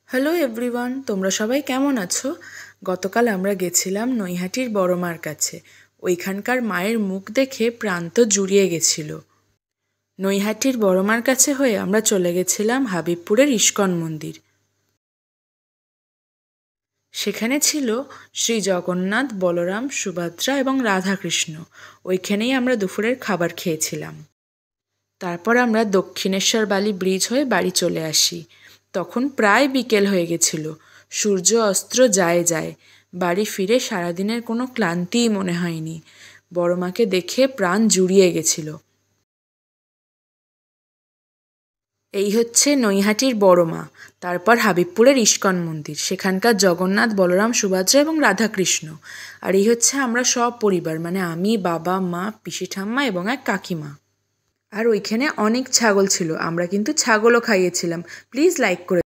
Hello everyone, তোমরা সবাই কেমন আছো? গতকাল আমরা গেছিলাম নৈহাটির বড় মার কাছে। ওইখানকার মায়ের মুখ দেখে প্রাণ তো জুড়িয়ে গেছিল। নৈহাটির বড় মার কাছে হয়ে আমরা চলে গেছিলাম হাবিবপুরের ইস্কন মন্দির। সেখানে ছিল শ্রী জগন্নাথ, বলরাম, সুভদ্রা এবং রাধাকৃষ্ণ। ওইখানেই আমরা দুপুরের খাবার খেয়েছিলাম। তারপর আমরা দক্ষিণেশ্বর বালি ব্রিজ হয়ে বাড়ি চলে আসি। তখন প্রায় বিকেল হয়ে গেছিল। সূর্য অস্ত যায় যায়। বাড়ি ফিরে সারাদিনের কোনো ক্লান্তিই মনে হয়নি। বড় মাকে দেখে প্রাণ জুড়িয়ে গেছিল। এই হচ্ছে নৈহাটির বড় মা, তারপর হাবিবপুরের ইস্কন মন্দির, সেখানকার জগন্নাথ, বলরাম, সুভদ্রা এবং রাধাকৃষ্ণ। আর এই হচ্ছে আমরা সব পরিবার, মানে আমি, বাবা, মা, পিসি ঠাম্মা এবং এক কাকিমা। আর ওইখানে অনেক ছাগল ছিল, আমরা কিন্তু ছাগলও খাইয়েছিলাম। প্লিজ লাইক করে